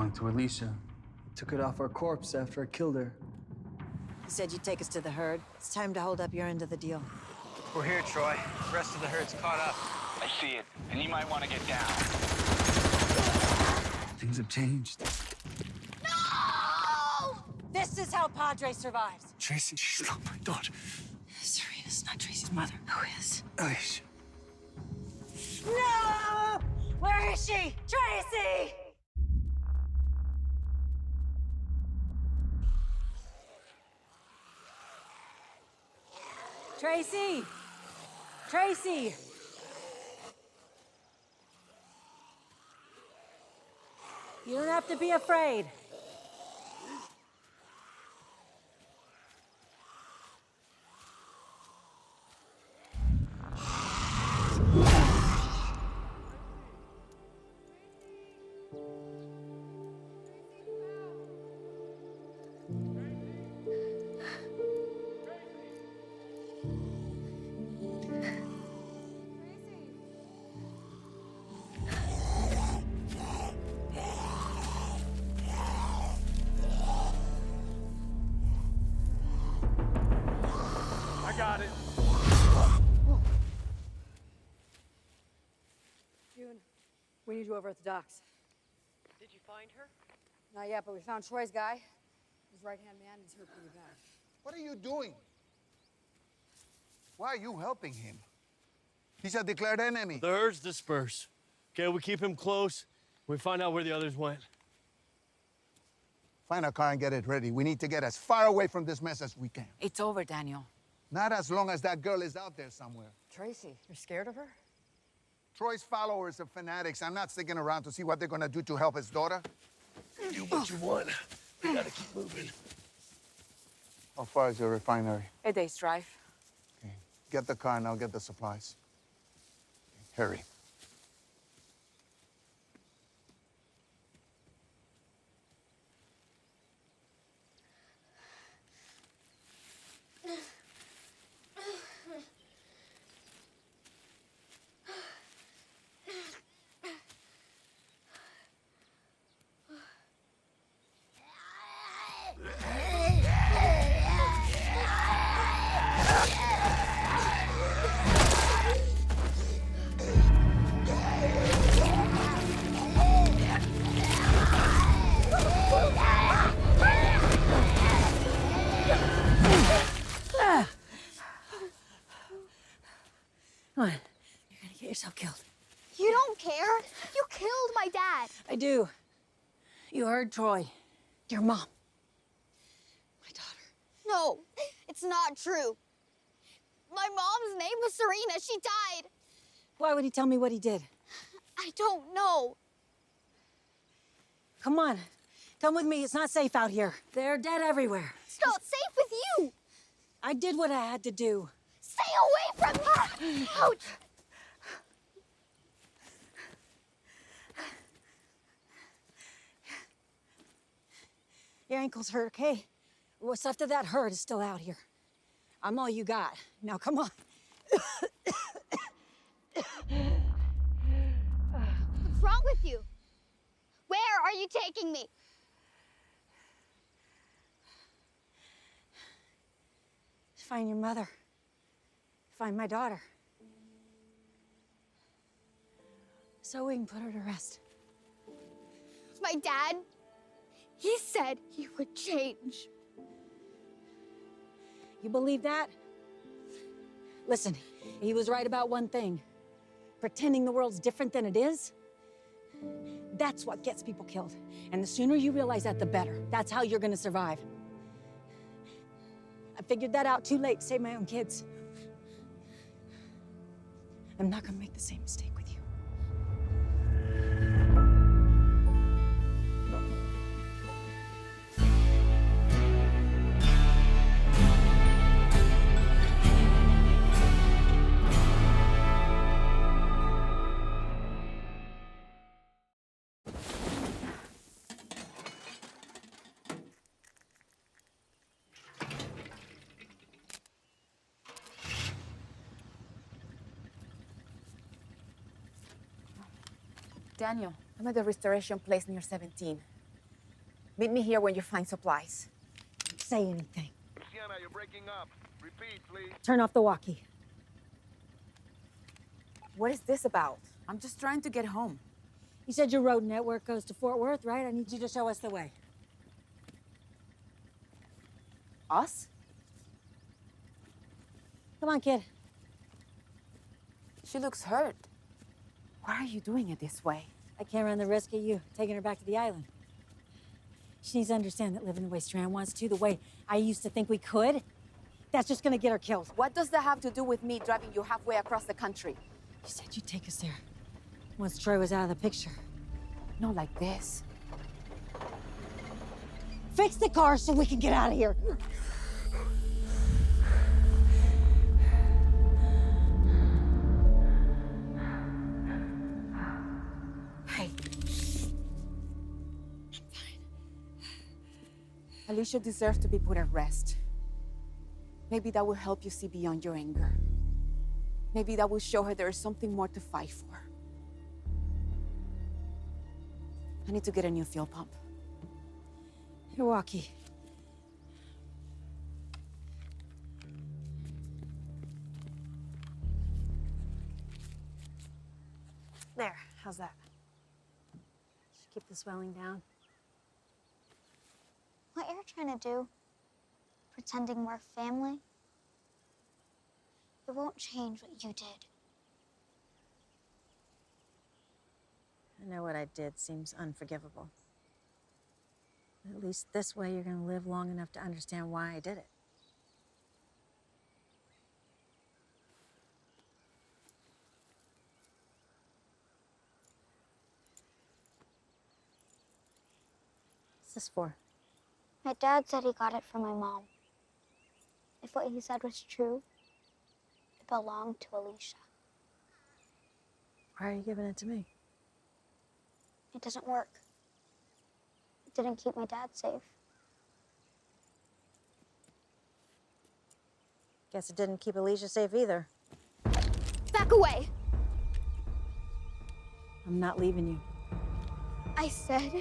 belonged to Alicia. Took it off our corpse after I killed her. You said you'd take us to the herd. It's time to hold up your end of the deal. We're here, Troy. The rest of the herd's caught up. I see it, and you might want to get down. Things have changed. No! This is how Padre survives. Tracy, she's not my daughter. Serena's not Tracy's mother. Who is? Alicia. No! Where is she? Tracy! Tracy! Tracy! You don't have to be afraid. Got it. June, we need you over at the docks. Did you find her? Not yet, but we found Troy's guy. His right-hand man is hurt pretty bad. What are you doing? Why are you helping him? He's a declared enemy. The herd's dispersed. Okay, we keep him close. We find out where the others went. Find a car and get it ready. We need to get as far away from this mess as we can. It's over, Daniel. Not as long as that girl is out there somewhere. Tracy, you're scared of her? Troy's followers are fanatics. I'm not sticking around to see what they're gonna do to help his daughter. Do what you want. We gotta keep moving. How far is your refinery? A day's drive. Okay. Get the car and I'll get the supplies. Okay. Hurry. Come on. You're gonna get yourself killed. You don't care. You killed my dad. I do. You heard Troy. Your mom. My daughter. No, it's not true. My mom's name was Serena. She died. Why would he tell me what he did? I don't know. Come on. Come with me. It's not safe out here. They're dead everywhere. It's not safe with you. I did what I had to do. Stay away from her. Ouch. Your ankle's hurt, okay? What's left of that hurt is still out here. I'm all you got. Now, come on. What's wrong with you? Where are you taking me? Find your mother. Find my daughter. So we can put her to rest. My dad, he said he would change. You believe that? Listen, he was right about one thing. Pretending the world's different than it is, that's what gets people killed. And the sooner you realize that, the better. That's how you're gonna survive. I figured that out too late to save my own kids. I'm not gonna make the same mistake with you. Daniel, I'm at the restoration place near 17. Meet me here when you find supplies. Don't say anything. Luciana, you're breaking up. Repeat, please. Turn off the walkie. What is this about? I'm just trying to get home. You said your road network goes to Fort Worth, right? I need you to show us the way. Us? Come on, kid. She looks hurt. Why are you doing it this way? I can't run the risk of you taking her back to the island. She needs to understand that living the way Strand wants to, the way I used to think we could, that's just gonna get her killed. What does that have to do with me driving you halfway across the country? You said you'd take us there once Troy was out of the picture. Not like this. Fix the car so we can get out of here. Hey. Alicia deserves to be put at rest. Maybe that will help you see beyond your anger. Maybe that will show her there is something more to fight for. I need to get a new fuel pump. Your walkie. There, how's that? Should keep the swelling down. What you're trying to do, pretending we're family, it won't change what you did. I know what I did seems unforgivable. At least this way you're gonna live long enough to understand why I did it. What's this for? My dad said he got it from my mom. If what he said was true, it belonged to Alicia. Why are you giving it to me? It doesn't work. It didn't keep my dad safe. Guess it didn't keep Alicia safe either. Back away! I'm not leaving you. I said,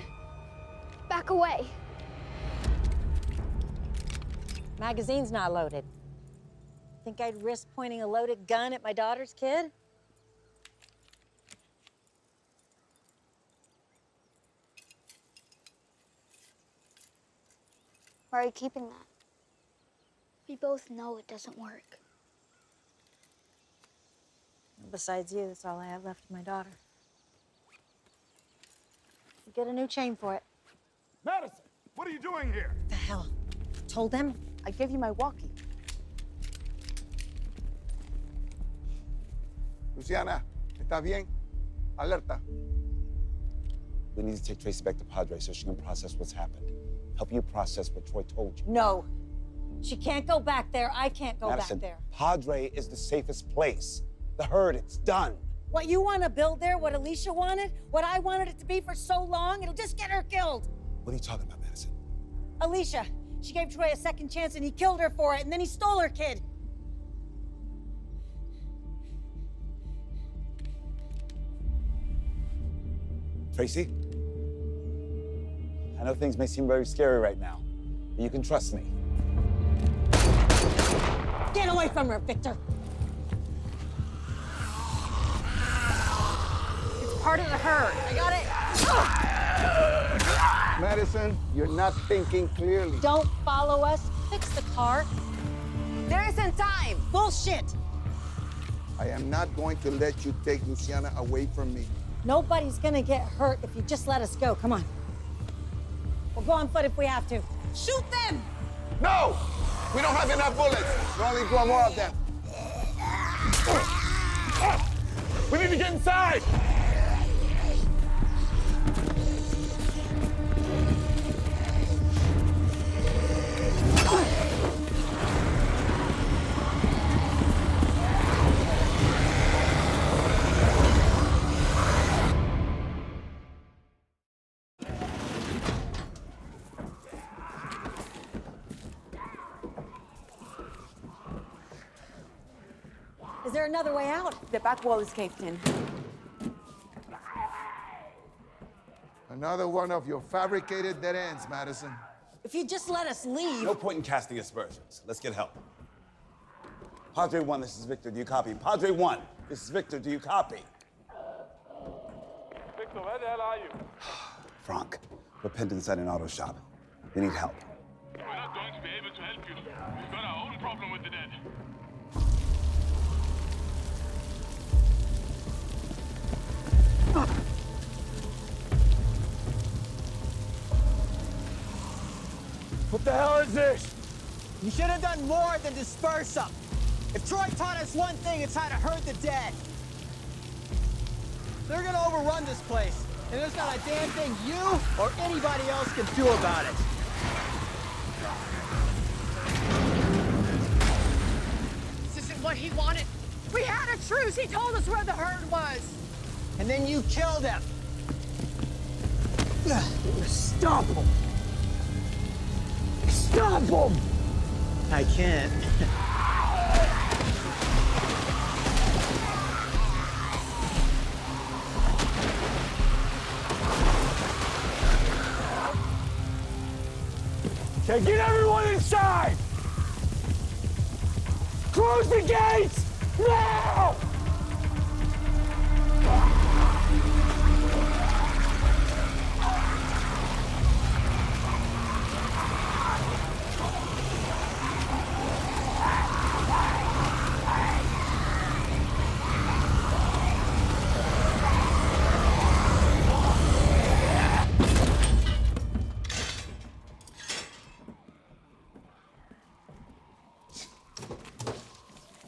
back away. Magazine's not loaded. Think I'd risk pointing a loaded gun at my daughter's kid? Why are you keeping that? We both know it doesn't work. Besides you, that's all I have left of my daughter. You get a new chain for it. Madison, what are you doing here? What the hell? Told them? I gave you my walkie. Luciana, ¿estás bien? Alerta. We need to take Tracy back to Padre so she can process what's happened. Help you process what Troy told you. No. She can't go back there. I can't go Madison, back there. Padre is the safest place. The herd, it's done. What you want to build there, what Alicia wanted, what I wanted it to be for so long, it'll just get her killed. What are you talking about, Madison? Alicia, she gave Troy a second chance and he killed her for it, and then he stole her kid. Tracy? I know things may seem very scary right now, but you can trust me. Get away from her, Victor. It's part of the herd. I got it. Madison, you're not thinking clearly. Don't follow us. Fix the car. There isn't time. Bullshit. I am not going to let you take Luciana away from me. Nobody's gonna get hurt if you just let us go. Come on. We'll go on foot if we have to. Shoot them! No! We don't have enough bullets. We only draw more of them. We need to get inside! Is there another way out? The back wall is caved in. Another one of your fabricated dead ends, Madison. If you just let us leave. No point in casting aspersions. Let's get help. Padre 1, this is Victor. Do you copy? Padre 1, this is Victor. Do you copy? Victor, where the hell are you? Frank, we're penned inside an auto shop. We need help. We're not going to be able to help you. We've got our own problem with the dead. What the hell is this? You should have done more than disperse them. If Troy taught us one thing, it's how to herd the dead. They're gonna overrun this place, and there's not a damn thing you or anybody else can do about it. This isn't what he wanted. We had a truce. He told us where the herd was. And then you killed him. Stop him! Stop him! I can't. Okay, get everyone inside! Close the gates! Now!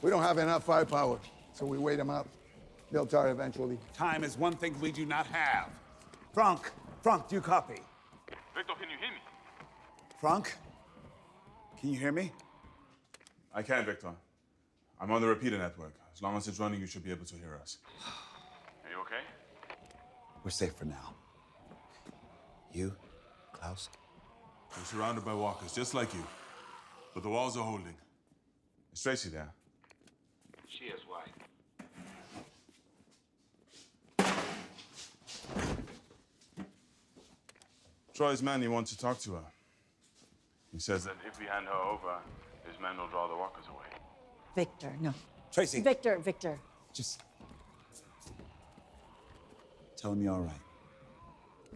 We don't have enough firepower, so we wait them out. They'll tire eventually. Time is one thing we do not have. Frank, do you copy? Victor, can you hear me? Frank, can you hear me? I can, Victor. I'm on the repeater network. As long as it's running, you should be able to hear us. Are you okay? We're safe for now. You, Klaus? We're surrounded by walkers, just like you. But the walls are holding. Is Tracy there? She is why. Troy's man, he wants to talk to her. He says that if we hand her over, his men will draw the walkers away. Victor, no. Tracy. Victor. Just tell him you're all right.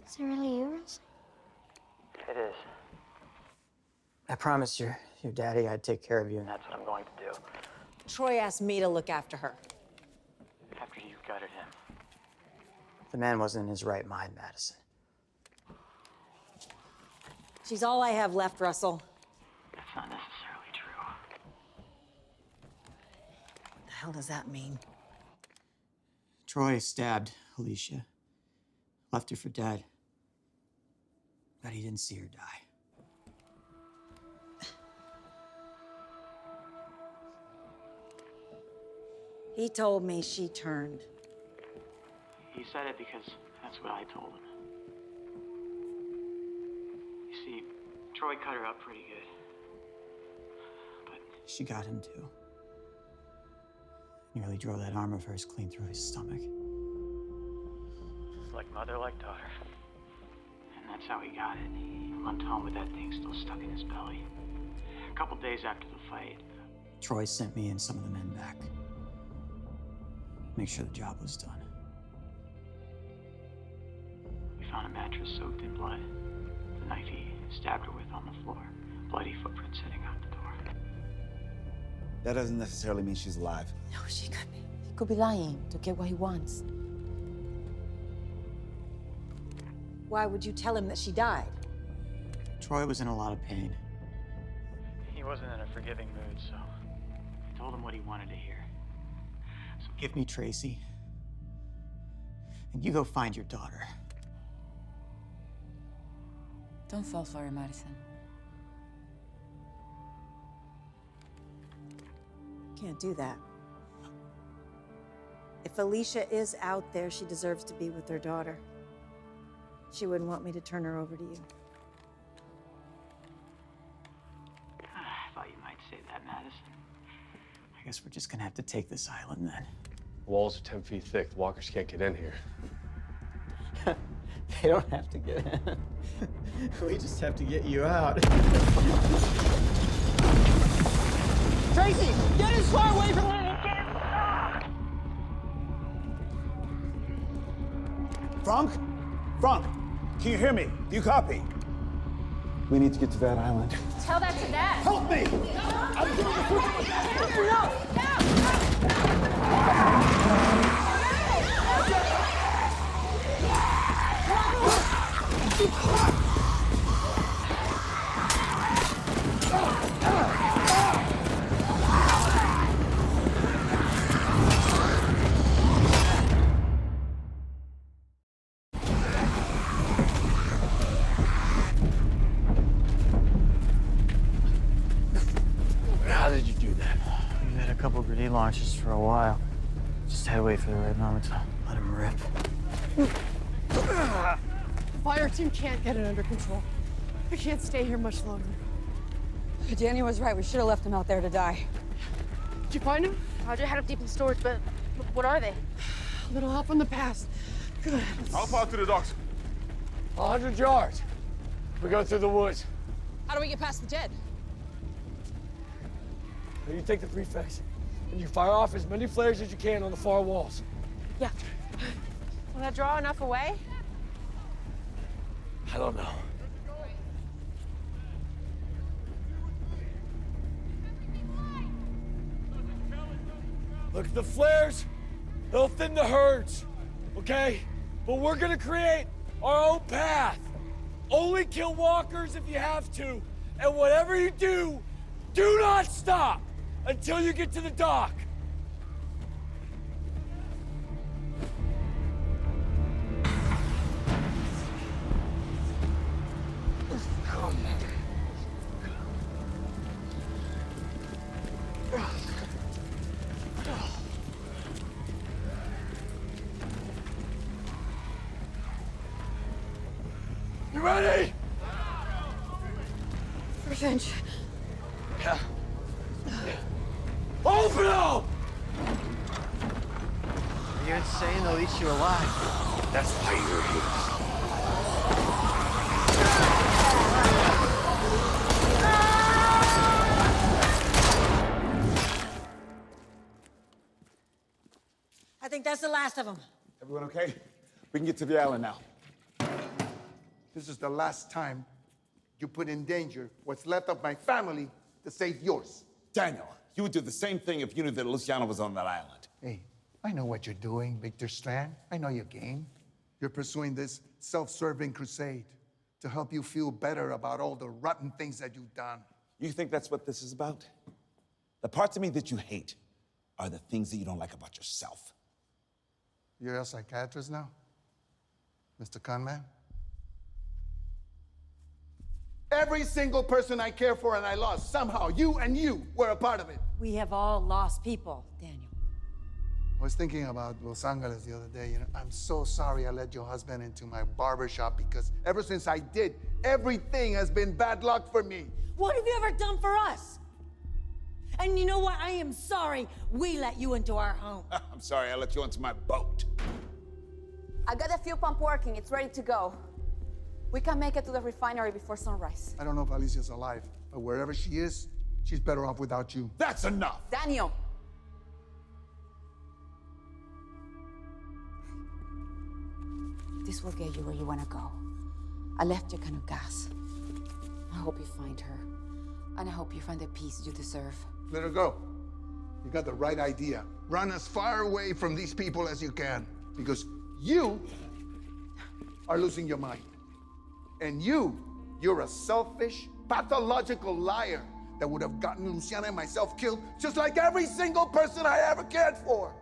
Is it really you, Russell? It is. I promised your daddy I'd take care of you, and that's what I'm going to do. Troy asked me to look after her. After you gutted him. The man wasn't in his right mind, Madison. She's all I have left, Russell. That's not necessarily true. What the hell does that mean? Troy stabbed Alicia. Left her for dead. But he didn't see her die. He told me she turned. He said it because that's what I told him. You see, Troy cut her up pretty good. But she got him too. Nearly drove that arm of hers clean through his stomach. Like mother, like daughter. And that's how he got it. He went home with that thing still stuck in his belly. A couple days after the fight, Troy sent me and some of the men back. Make sure the job was done. We found a mattress soaked in blood. The knife he stabbed her with on the floor. Bloody footprints heading out the door. That doesn't necessarily mean she's alive. No, she could be. He could be lying to get what he wants. Why would you tell him that she died? Troy was in a lot of pain. He wasn't in a forgiving mood, so I told him what he wanted to hear. So give me Tracy, and you go find your daughter. Don't fall for her, Madison. Can't do that. If Alicia is out there, she deserves to be with her daughter. She wouldn't want me to turn her over to you. I thought you might say that, Madison. I guess we're just gonna have to take this island then. Walls are 10 feet thick. The walkers can't get in here. They don't have to get in. We just have to get you out. Tracy, get as far away from where you can! Frank? Frank, can you hear me? Do you copy? We need to get to that island. Tell that to Dad. Help me! I'm doing How did you do that? We've had a couple grenade launches for a while. Just had to wait for the right moment to let him rip. The fire team can't get it under control. We can't stay here much longer. Danny was right. We should have left him out there to die. Did you find him? Roger had him deep in storage, but what are they? A little help from the past. Good. How far to the docks? 100 yards. We go through the woods. How do we get past the dead? Now you take the prefix, and you fire off as many flares as you can on the far walls. Yeah. Will that draw enough away? I don't know. Look at the flares. They'll thin the herds, okay? But we're gonna create our own path. Only kill walkers if you have to. And whatever you do, do not stop until you get to the dock. You ready? Revenge. Yeah. Open up! You're insane, they'll eat you alive. That's why you're here. I think that's the last of them. Everyone okay? We can get to the island now. This is the last time you put in danger what's left of my family to save yours. Daniel, you would do the same thing if you knew that Luciano was on that island. Hey, I know what you're doing, Victor Strand. I know your game. You're pursuing this self-serving crusade to help you feel better about all the rotten things that you've done. You think that's what this is about? The parts of me that you hate are the things that you don't like about yourself. You're a psychiatrist now, Mr. Conman? Every single person I care for and I lost, somehow, you were a part of it. We have all lost people, Daniel. I was thinking about Los Angeles the other day. You know, I'm so sorry I let your husband into my barbershop because ever since I did, everything has been bad luck for me. What have you ever done for us? And you know what? I am sorry we let you into our home. I'm sorry I let you onto my boat. I got the fuel pump working. It's ready to go. We can make it to the refinery before sunrise. I don't know if Alicia's alive, but wherever she is, she's better off without you. That's enough! Daniel! This will get you where you want to go. I left you a can of gas. I hope you find her. And I hope you find the peace you deserve. Let her go. You got the right idea. Run as far away from these people as you can, because you are losing your mind. And you're a selfish, pathological liar that would have gotten Luciana and myself killed, just like every single person I ever cared for.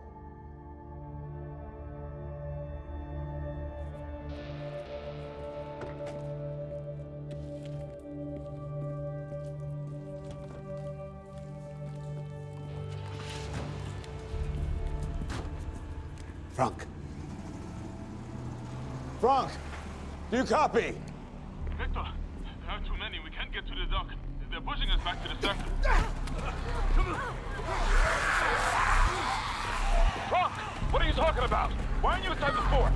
Frank. Frank, do you copy? Victor, there are too many. We can't get to the dock. They're pushing us back to the circle. Frank, what are you talking about? Why aren't you inside the fort?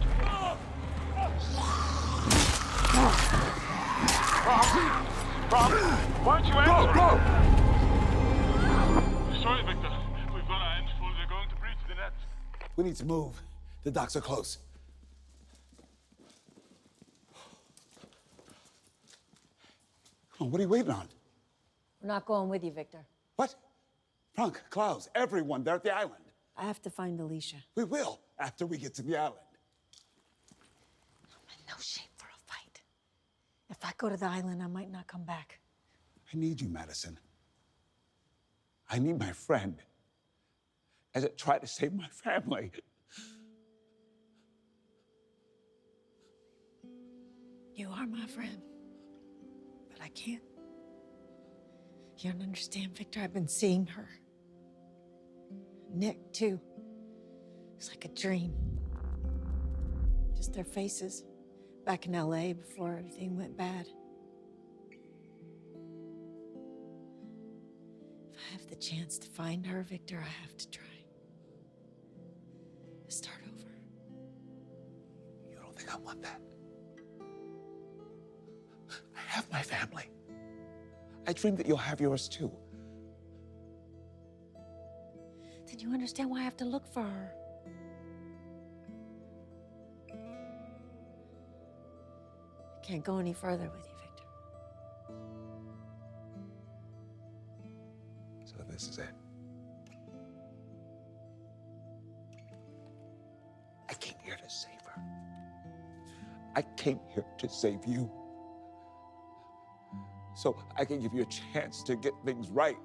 We need to move. The docks are close. Come on, what are you waiting on? We're not going with you, Victor. What? Frank, Klaus, everyone, they're at the island. I have to find Alicia. We will, after we get to the island. I'm in no shape for a fight. If I go to the island, I might not come back. I need you, Madison. I need my friend as I try to save my family. You are my friend, but I can't. You don't understand, Victor. I've been seeing her. Nick, too. It's like a dream. Just their faces back in LA before everything went bad. If I have the chance to find her, Victor, I have to try. To start over. You don't think I want that? I have my family. I dream that you'll have yours too. Then you understand why I have to look for her. I can't go any further with you, Victor. So this is it. I came here to save her. I came here to save you. So I can give you a chance to get things right.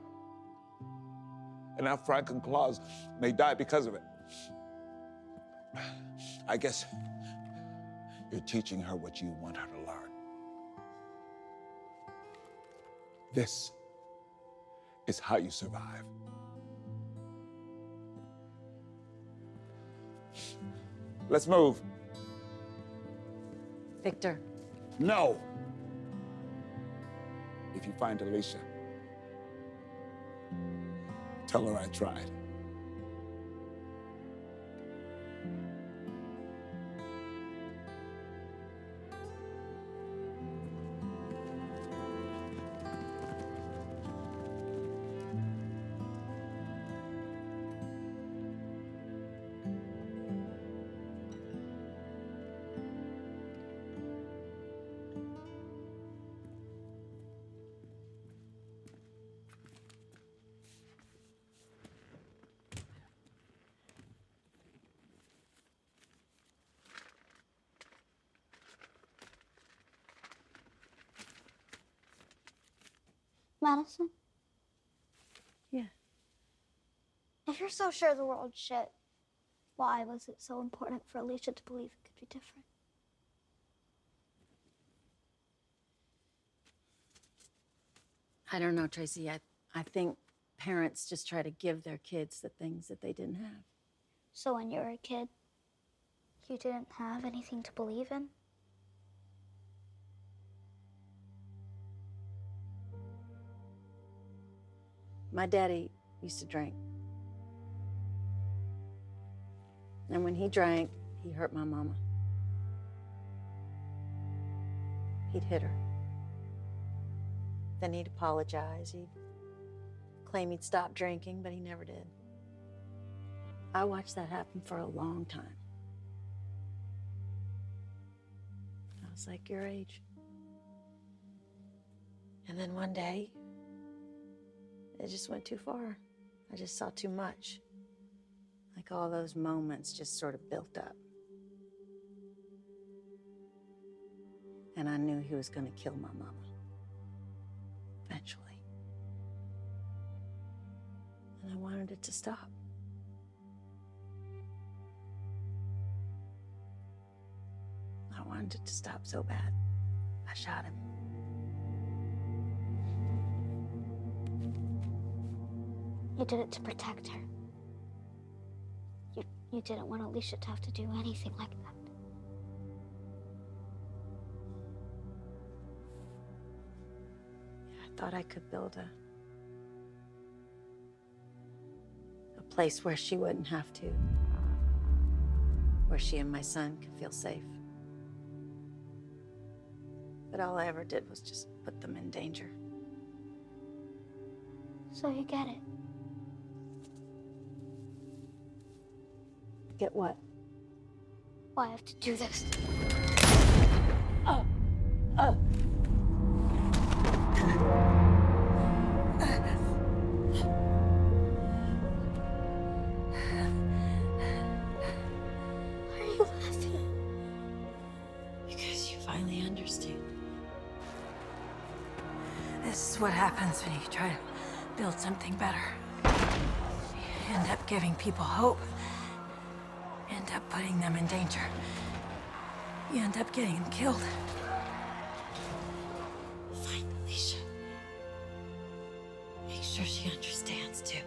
And now Frank and Klaus may die because of it. I guess you're teaching her what you want her to learn. This is how you survive. Let's move. Victor. No. If you find Alicia, tell her I tried. Madison? Yeah. If you're so sure the world's shit, why was it so important for Alicia to believe it could be different? I don't know, Tracy. I think parents just try to give their kids the things that they didn't have. So when you were a kid, you didn't have anything to believe in? My daddy used to drink. And when he drank, he hurt my mama. He'd hit her. Then he'd apologize. He'd claim he'd stopped drinking, but he never did. I watched that happen for a long time. I was like your age. And then one day, it just went too far. I just saw too much. Like all those moments just sort of built up. And I knew he was gonna kill my mama. Eventually. And I wanted it to stop. I wanted it to stop so bad. I shot him. You did it to protect her. You didn't want Alicia to have to do anything like that. I thought I could build a place where she wouldn't have to. Where she and my son could feel safe. But all I ever did was just put them in danger. So you get it. Get what? Why I have to do this? Why are you laughing? Because you finally understand. This is what happens when you try to build something better. You end up giving people hope. You end up putting them in danger. You end up getting them killed. Find Alicia. Make sure she understands too.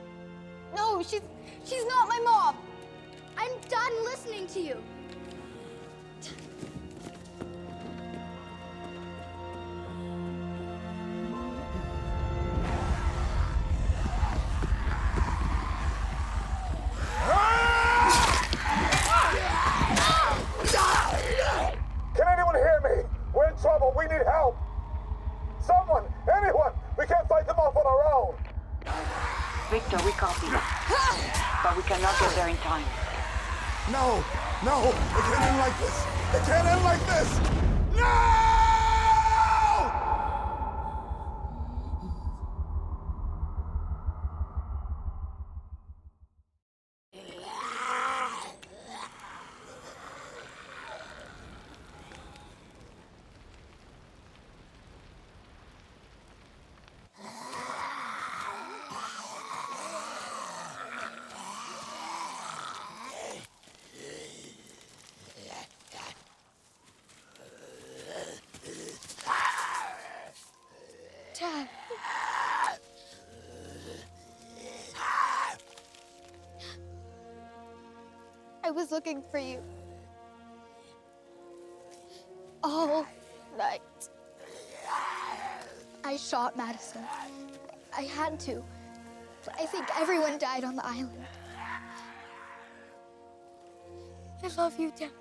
No, she's not my mom. I'm done listening to you. Can anyone hear me? We're in trouble. We need help. Someone, anyone. We can't fight them off on our own. Victor, we copy. But we cannot get there in time. No, no, it can't end like this. It can't end like this. No! Dad. I was looking for you. All night. I shot Madison. I had to. I think everyone died on the island. I love you, Dad.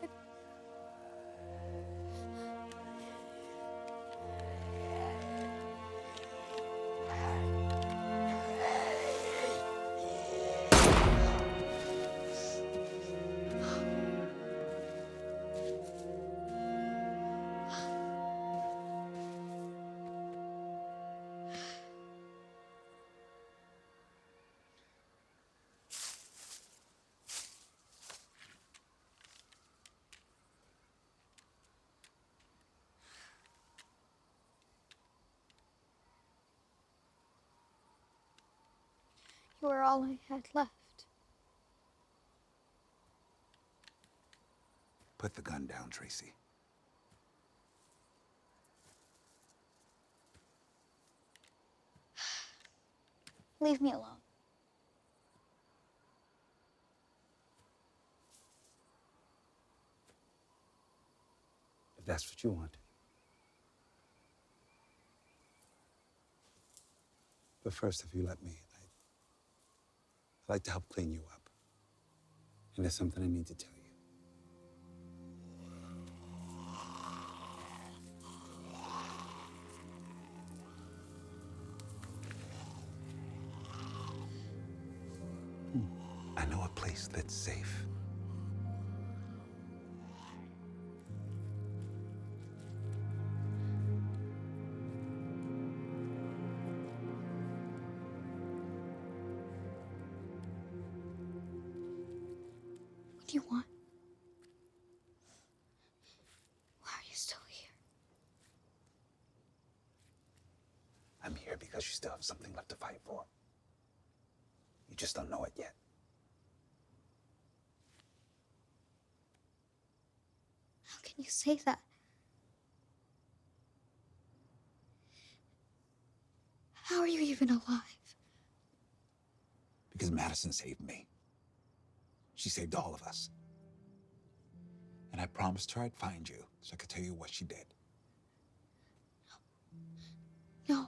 You were all I had left. Put the gun down, Tracy. Leave me alone. If that's what you want. But first, if you let me, I'd like to help clean you up. And there's something I need to tell you. I know a place that's safe. What do you want? Why are you still here? I'm here because you still have something left to fight for. You just don't know it yet. How can you say that? How are you even alive? Because Madison saved me. She saved all of us. And I promised her I'd find you so I could tell you what she did. No.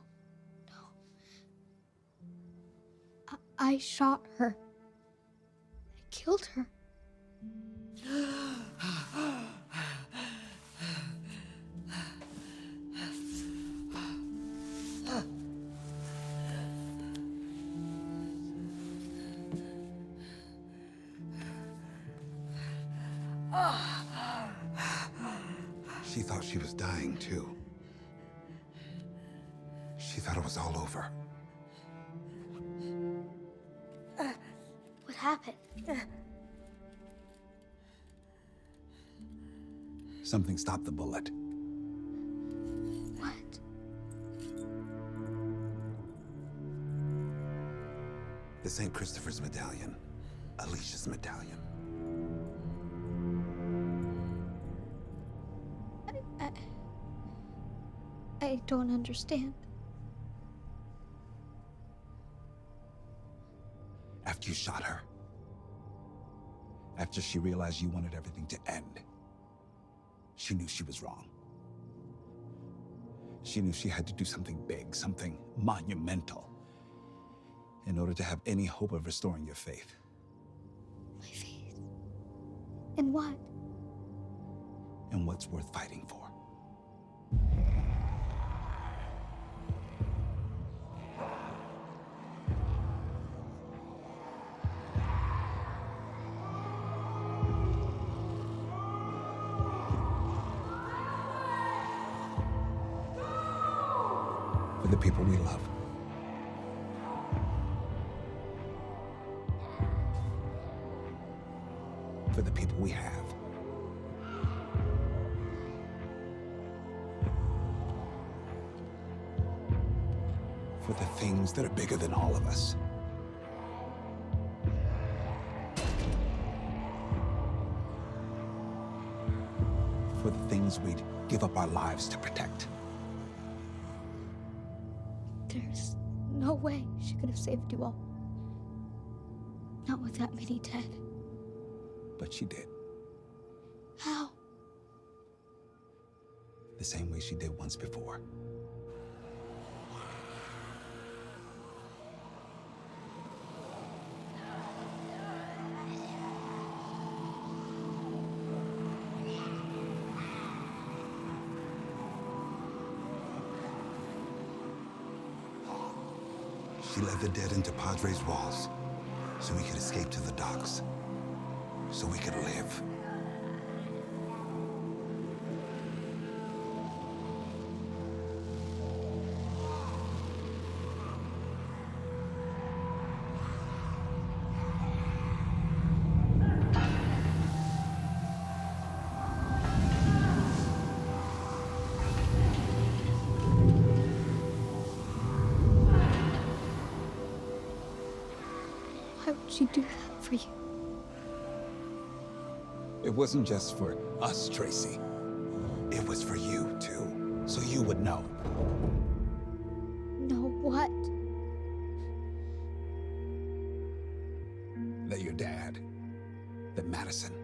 I shot her. I killed her. She thought she was dying, too. She thought it was all over. What happened? Something stopped the bullet. What? This ain't Christopher's medallion. Alicia's medallion. I don't understand. After you shot her, after she realized you wanted everything to end, she knew she was wrong. She knew she had to do something big, something monumental, in order to have any hope of restoring your faith. My faith? In what? And what's worth fighting for. For the people we love. For the people we have. For the things that are bigger than all of us. For the things we'd give up our lives to protect. There's no way she could have saved you all. Not with that many dead. But she did. How? The same way she did once before. She led the dead into Padre's walls so we could escape to the docks, so we could live. Why would she do that for you? It wasn't just for us, Tracy. It was for you, too. So you would know. Know what? That your dad, that Madison,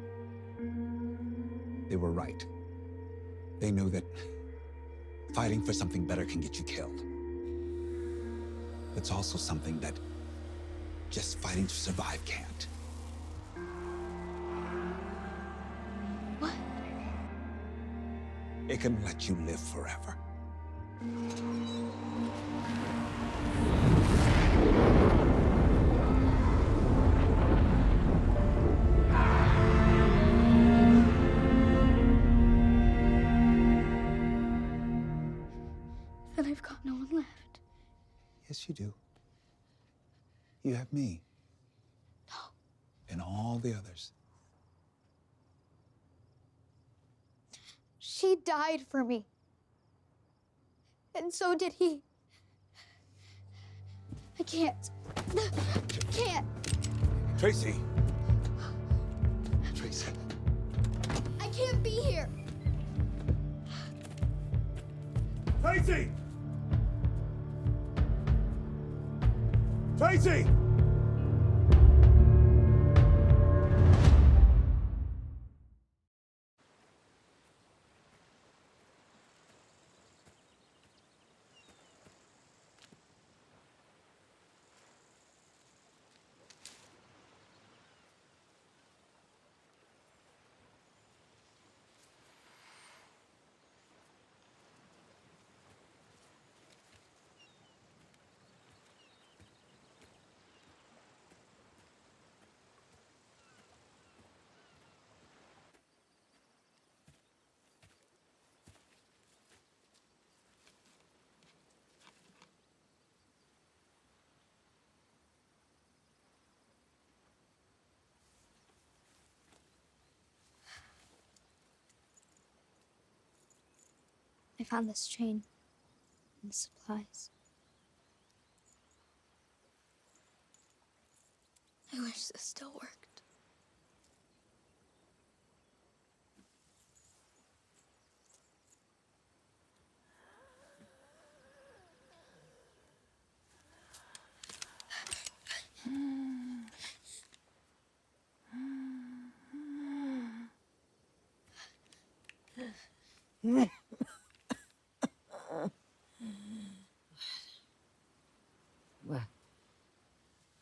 they were right. They knew that fighting for something better can get you killed. It's also something that just fighting to survive can't. What? It can let you live forever. Then I've got no one left. Yes, you do. You have me. No. And all the others. She died for me. And so did he. I can't. Can't. Tracy. Tracy. I can't be here. Tracy! Tracy! I found this chain and supplies. I wish this still worked.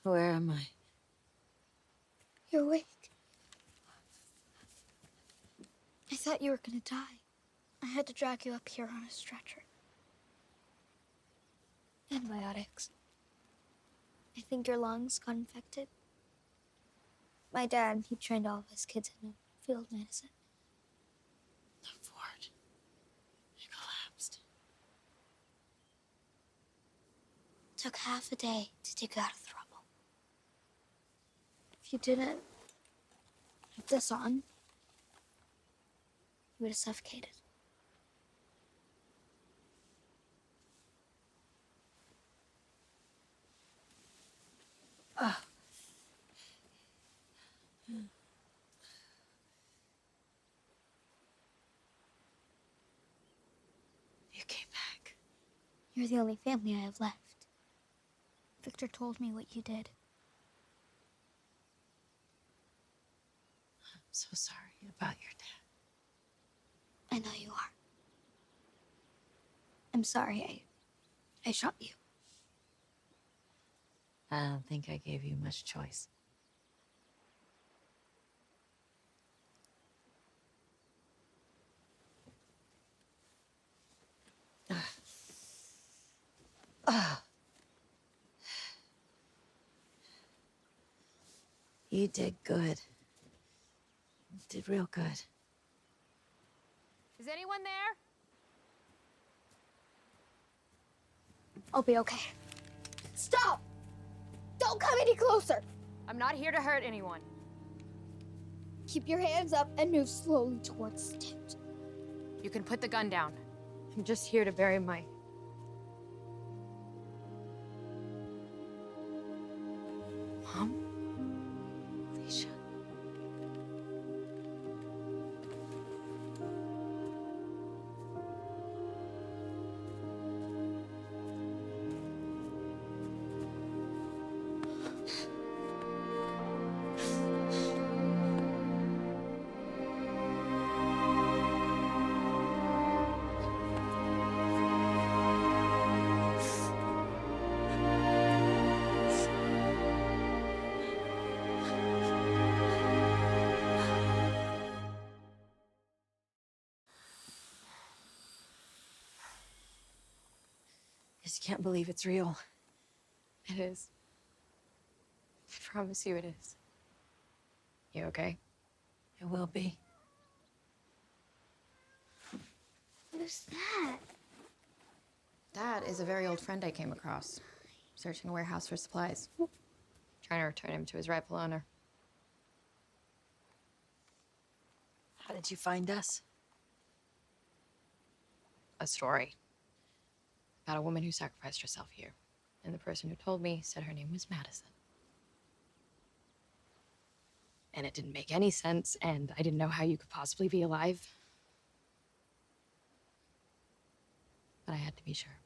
Where am I? You're awake. I thought you were gonna die. I had to drag you up here on a stretcher. Antibiotics. I think your lungs got infected. My dad, he trained all of his kids in field medicine. The fort. It collapsed. Took half a day to dig out of the rubble. If you didn't have this on, you would have suffocated. You came back. You're the only family I have left. Victor told me what you did. I'm so sorry about your dad. I know you are. I'm sorry I shot you. I don't think I gave you much choice. You did good. You did real good. Is anyone there? I'll be okay. Stop! Don't come any closer! I'm not here to hurt anyone. Keep your hands up and move slowly towards the tent. You can put the gun down. I'm just here to bury my... Mom? Alicia? I just can't believe it's real. It is. I promise you it is. You okay? It will be. Who's that? Dad is a very old friend I came across. Searching a warehouse for supplies. Trying to return him to his rightful owner. How did you find us? A story. About a woman who sacrificed herself here. And the person who told me said her name was Madison. And it didn't make any sense, and I didn't know how you could possibly be alive. But I had to be sure.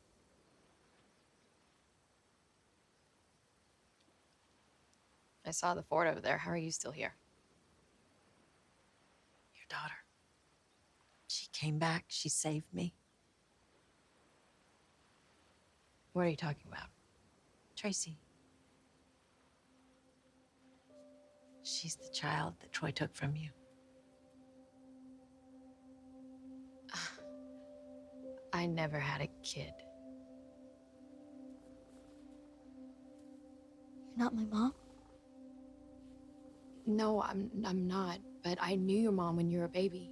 I saw the fort over there. How are you still here? Your daughter. She came back. She saved me. What are you talking about? Tracy. She's the child that Troy took from you. I never had a kid. You're not my mom? No, I'm not. But I knew your mom when you were a baby.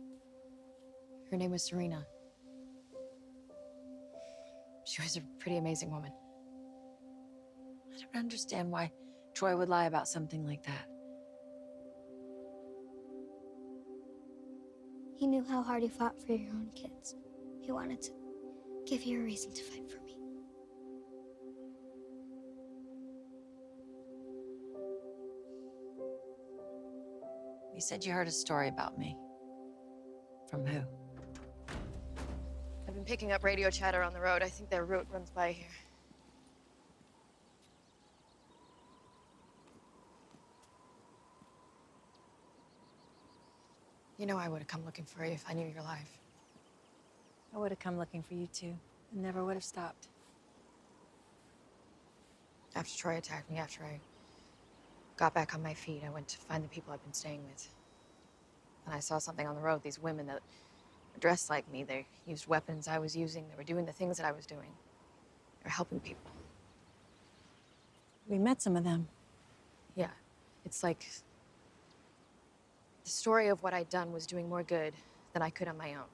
Her name was Serena. She was a pretty amazing woman. I don't understand why Troy would lie about something like that. He knew how hard you fought for your own kids. He wanted to give you a reason to fight for me. You said you heard a story about me. From who? I've been picking up radio chatter on the road. I think their route runs by here. You know I would have come looking for you if I knew your life. I would have come looking for you too, and never would have stopped. After Troy attacked me, after I got back on my feet, I went to find the people I've been staying with. And I saw something on the road, these women that were dressed like me. They used weapons I was using. They were doing the things that I was doing. They were helping people. We met some of them. Yeah, it's like the story of what I'd done was doing more good than I could on my own.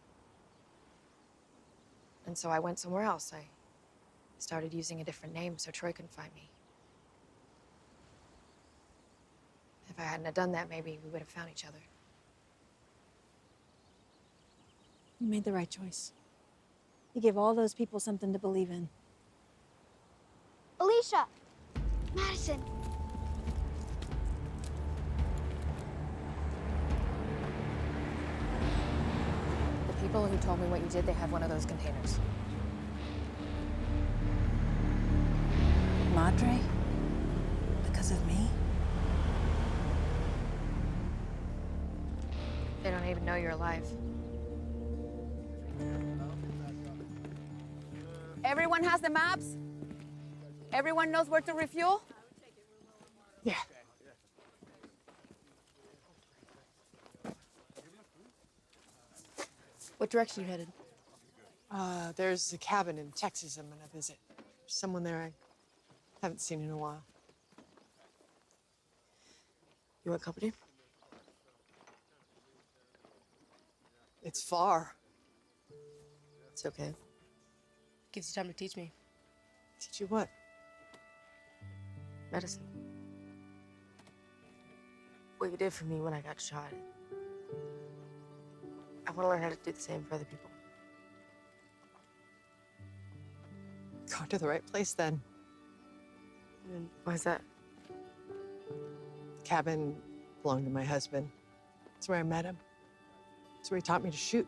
And so I went somewhere else. I started using a different name so Troy couldn't find me. If I hadn't have done that, maybe we would have found each other. You made the right choice. You gave all those people something to believe in. Alicia! Madison! The people who told me what you did, they have one of those containers. Madre? Because of me? They don't even know you're alive. Everyone has the maps? Everyone knows where to refuel? Yeah. What direction you headed? There's a cabin in Texas I'm gonna visit. There's someone there I haven't seen in a while. You want company? It's far. It's okay. Gives you time to teach me. Teach you what? Medicine. What you did for me when I got shot. I want to learn how to do the same for other people. Going to the right place then. And why's that? The cabin belonged to my husband. It's where I met him. It's where he taught me to shoot,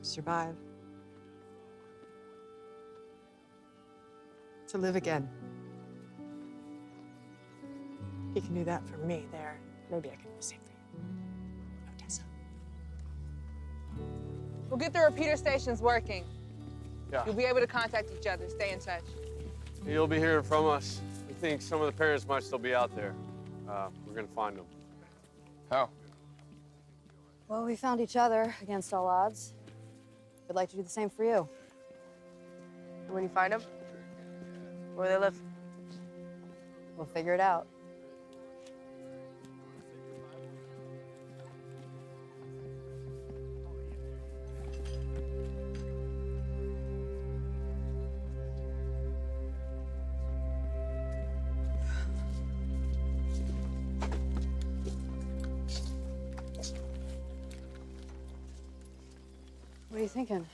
to survive, to live again. He can do that for me there. Maybe I can do the same for you. Odessa. We'll get the repeater stations working. Yeah. You'll be able to contact each other. Stay in touch. You'll be hearing from us. We think some of the parents might still be out there. We're gonna find them. How? Well, we found each other against all odds. We'd like to do the same for you. And when you find them, where do they live? We'll figure it out. What are you thinking?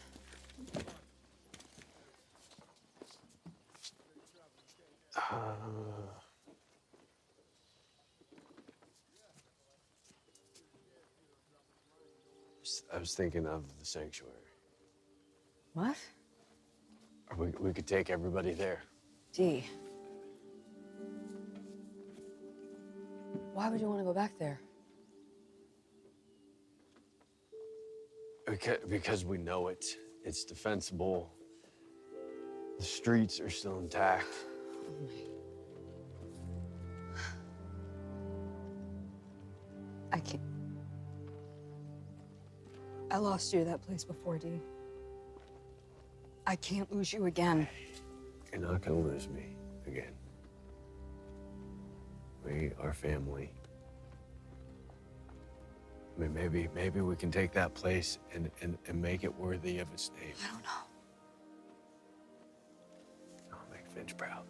I was thinking of the sanctuary. What? Or we could take everybody there. Dee. Why would you want to go back there? Because we know it. It's defensible. The streets are still intact. I can't. I lost you to that place before, Dee. I can't lose you again. You're not gonna lose me again. We are family. I mean, maybe we can take that place and make it worthy of its name. I don't know. I'll make Finch proud.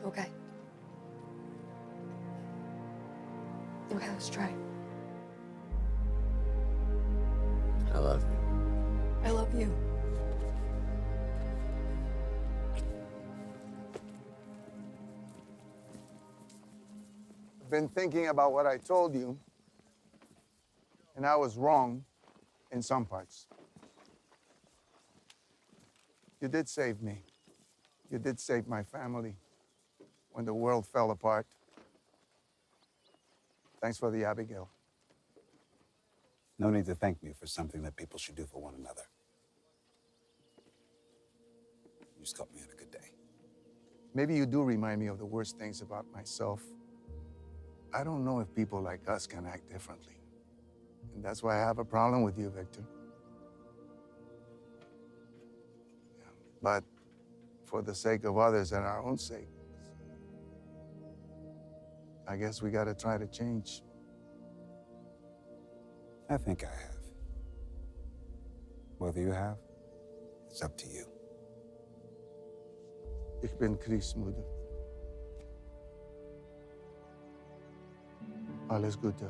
Okay. Okay, let's try. been thinking about what I told you, and I was wrong in some parts. You did save me. You did save my family when the world fell apart. Thanks for the Abigail. No need to thank me for something that people should do for one another. You just got me on a good day. Maybe you do remind me of the worst things about myself. I don't know if people like us can act differently. And that's why I have a problem with you, Victor. Yeah, but for the sake of others and our own sake, I guess we gotta try to change. I think I have. Whether you have, it's up to you. Ich bin Chris Mude. Alles Gute.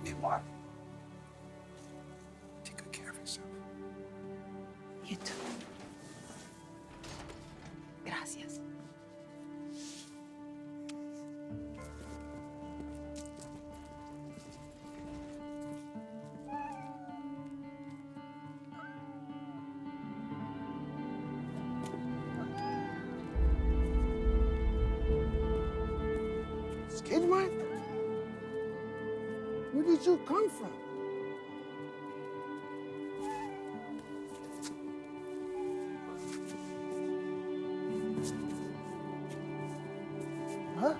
Meanwhile, take good care of yourself. You too. Gracias. Skidmark? Where did you come from? Huh?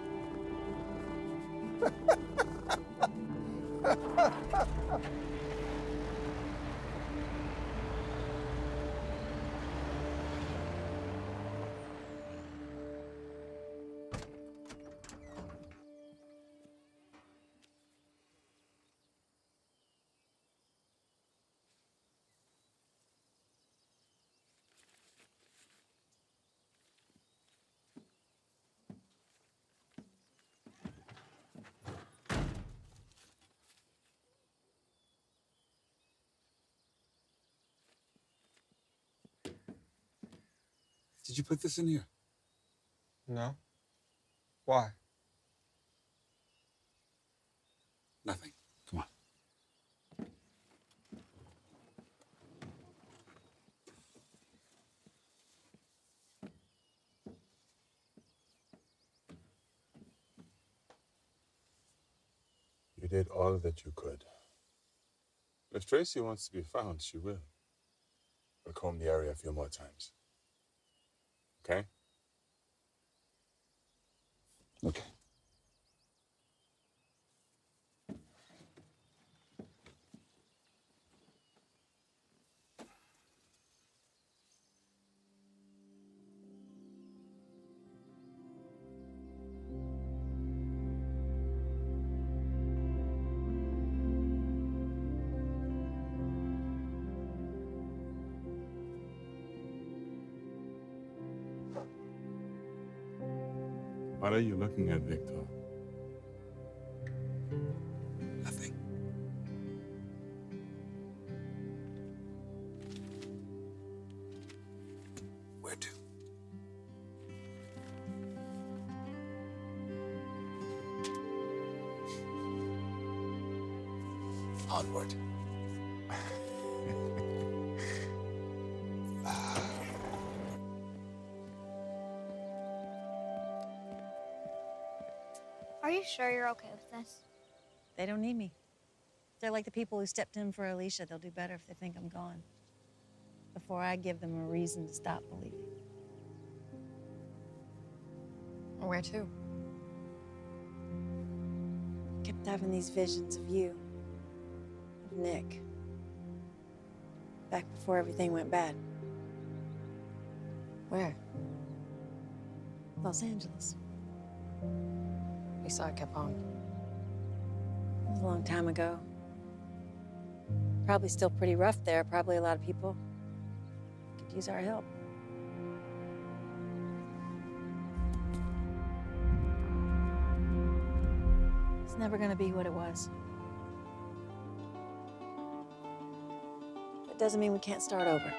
Did you put this in here? No. Why? Nothing. Come on. You did all that you could. If Tracy wants to be found, she will. We'll comb the area a few more times. Okay? Okay. What are you looking at, Victor? Nothing. Where to? Onward. Are you sure you're okay with this? They don't need me. They're like the people who stepped in for Alicia. They'll do better if they think I'm gone. Before I give them a reason to stop believing. Where to? Kept having these visions of you, of Nick. Back before everything went bad. Where? Los Angeles. We saw Capone. It was a long time ago. Probably still pretty rough there. Probably a lot of people could use our help. It's never gonna be what it was. doesn't mean we can't start over.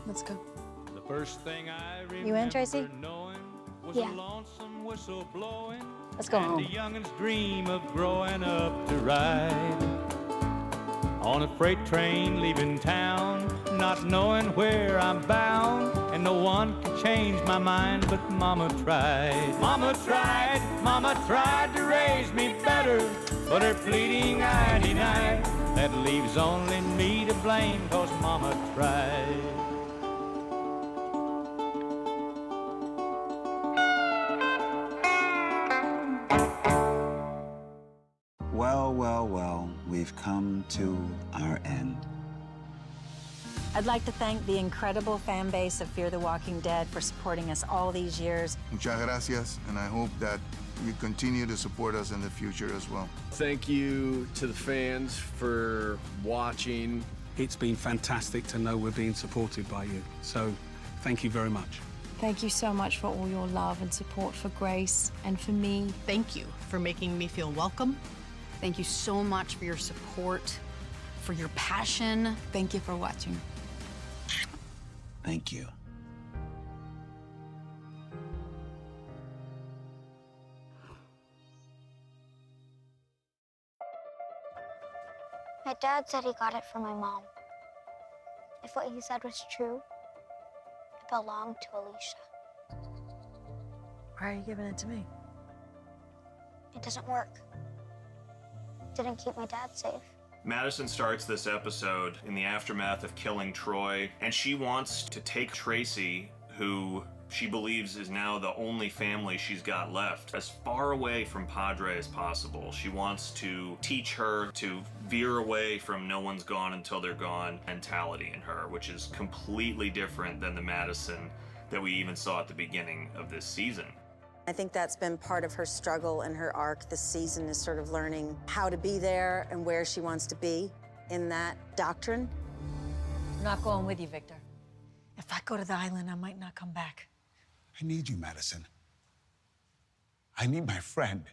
Let's go. The first thing I You in, Tracy? Yeah. Let's go home. The youngins dream of growing up to ride on a freight train leaving town, not knowing where I'm bound, and no one can change my mind, but Mama tried. Mama tried to raise me better, but her pleading I denied. That leaves only me to blame, 'cause Mama tried. Well, well, well, we've come to our end. I'd like to thank the incredible fan base of Fear the Walking Dead for supporting us all these years. Muchas gracias, and I hope that you continue to support us in the future as well. Thank you to the fans for watching. It's been fantastic to know we're being supported by you, so thank you very much. Thank you so much for all your love and support for Grace and for me. Thank you for making me feel welcome. Thank you so much for your support, for your passion. Thank you for watching. Thank you. My dad said he got it from my mom. If what he said was true, it belonged to Alicia. Why are you giving it to me? It doesn't work. It didn't keep my dad safe. Madison starts this episode in the aftermath of killing Troy, and she wants to take Tracy, who she believes is now the only family she's got left, as far away from Padre as possible. She wants to teach her to veer away from no one's gone until they're gone mentality in her, which is completely different than the Madison that we even saw at the beginning of this season. I think that's been part of her struggle and her arc this season, is sort of learning how to be there and where she wants to be in that doctrine. I'm not going with you, Victor. If I go to the island, I might not come back. I need you, Madison. I need my friend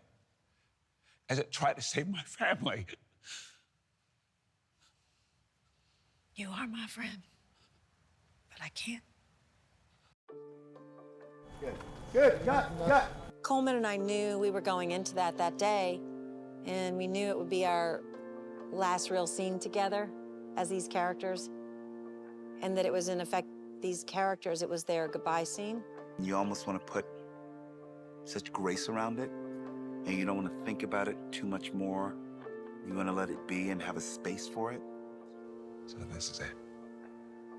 as I try to save my family. You are my friend, but I can't. Good, got. Coleman and I knew we were going into that day, and we knew it would be our last real scene together as these characters, and that it was, in effect, these characters, it was their goodbye scene. You almost want to put such grace around it, and you don't want to think about it too much more. You want to let it be and have a space for it. So this is it.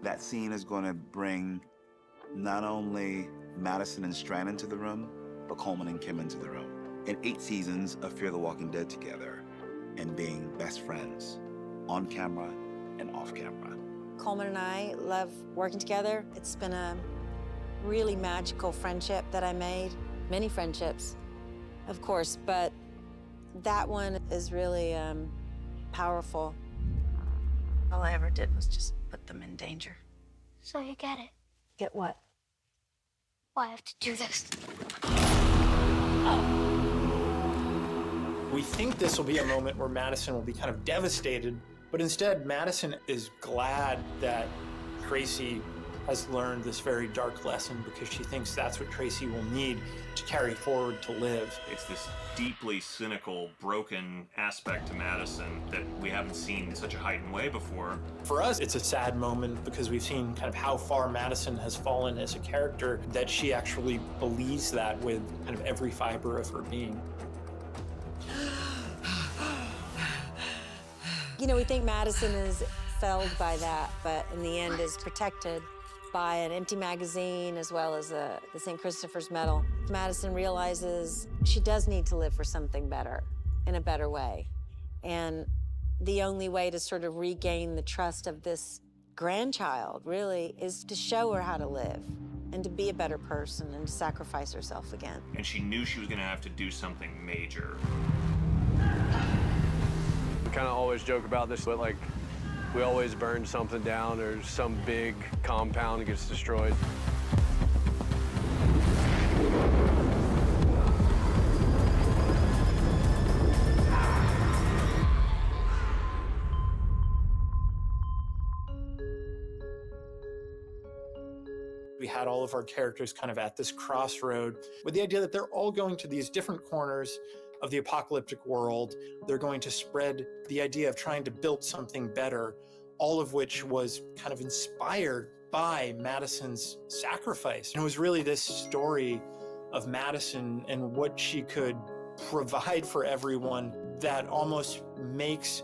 That scene is going to bring not only Madison and Strand into the room, but Coleman and Kim into the room. In 8 seasons of Fear the Walking Dead together and being best friends on camera and off camera. Coleman and I love working together. It's been a really magical friendship that I made. Many friendships, of course, but that one is really powerful. All I ever did was just put them in danger. So you get it. Get what? Why I have to do this. We think this will be a moment where Madison will be kind of devastated, but instead Madison is glad that Tracy has learned this very dark lesson, because she thinks that's what Tracy will need to carry forward to live. It's this deeply cynical, broken aspect to Madison that we haven't seen in such a heightened way before. For us, it's a sad moment because we've seen kind of how far Madison has fallen as a character, that she actually believes that with kind of every fiber of her being. You know, we think Madison is felled by that, but in the end is protected by an empty magazine as well as the St. Christopher's Medal. Madison realizes she does need to live for something better, in a better way. And the only way to sort of regain the trust of this grandchild, really, is to show her how to live and to be a better person and to sacrifice herself again. And she knew she was going to have to do something major. We kind of always joke about this, but like, we always burn something down or some big compound gets destroyed. We had all of our characters kind of at this crossroad with the idea that they're all going to these different corners of the apocalyptic world. They're going to spread the idea of trying to build something better, all of which was kind of inspired by Madison's sacrifice. And it was really this story of Madison and what she could provide for everyone that almost makes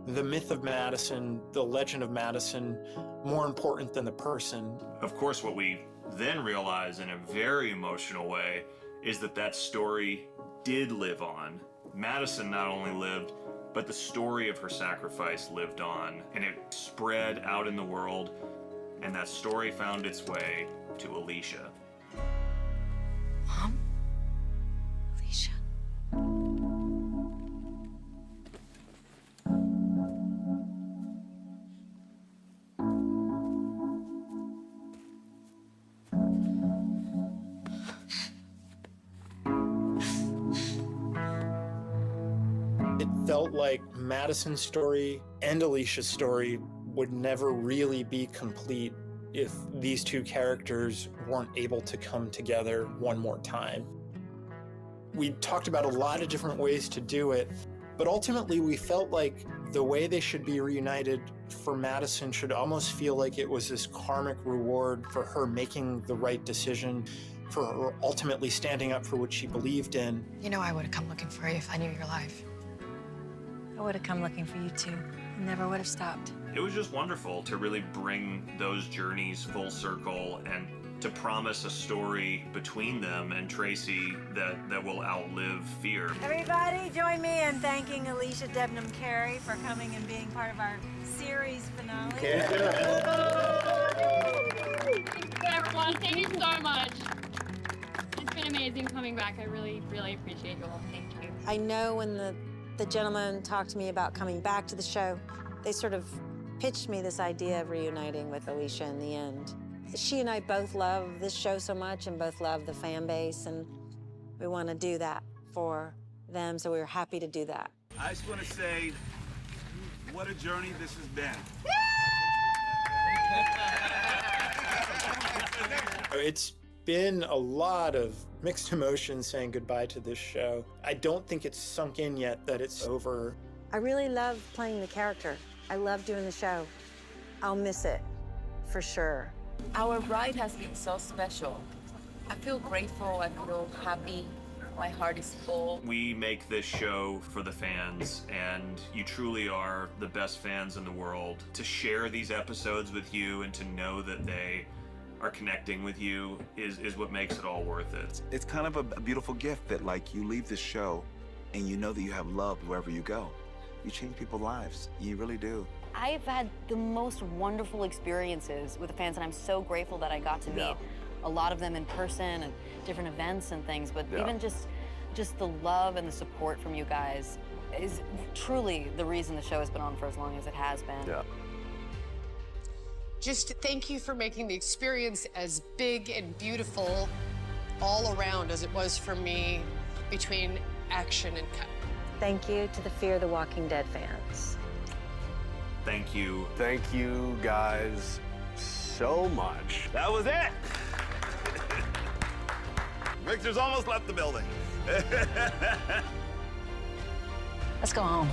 the myth of Madison, the legend of Madison, more important than the person. Of course, what we then realize in a very emotional way is that that story did live on. Madison not only lived, but the story of her sacrifice lived on, and it spread out in the world, and that story found its way to Alicia. Mom? Alicia? It felt like Madison's story and Alicia's story would never really be complete if these two characters weren't able to come together one more time. We talked about a lot of different ways to do it, but ultimately we felt like the way they should be reunited for Madison should almost feel like it was this karmic reward for her making the right decision, for her ultimately standing up for what she believed in. You know I would have come looking for you if I knew your life. I would have come looking for you too. Never would have stopped. It was just wonderful to really bring those journeys full circle and to promise a story between them and Tracy that will outlive fear. Everybody, join me in thanking Alicia Debnam Carey for coming and being part of our series finale. Thank you, everyone. Thank you so much. It's been amazing coming back. I really, really appreciate you all. Thank you. I know when the gentleman talked to me about coming back to the show, they sort of pitched me this idea of reuniting with Alicia in the end. She and I both love this show so much and both love the fan base, and we want to do that for them, so we were happy to do that. I just want to say, what a journey this has been. It's been a lot of mixed emotions saying goodbye to this show. I don't think it's sunk in yet that it's over. I really love playing the character. I love doing the show. I'll miss it, for sure. Our ride has been so special. I feel grateful, I feel happy, my heart is full. We make this show for the fans, and you truly are the best fans in the world. To share these episodes with you and to know that they are connecting with you is what makes it all worth it. It's kind of a beautiful gift that, like, you leave this show and you know that you have love wherever you go. You change people's lives. You really do. I've had the most wonderful experiences with the fans, and I'm so grateful that I got to meet a lot of them in person and different events and things, but even just the love and the support from you guys is truly the reason the show has been on for as long as it has been. Just thank you for making the experience as big and beautiful all around as it was for me between action and cut. Thank you to the Fear the Walking Dead fans. Thank you. Thank you guys so much. That was it. Victor's almost left the building. Let's go home.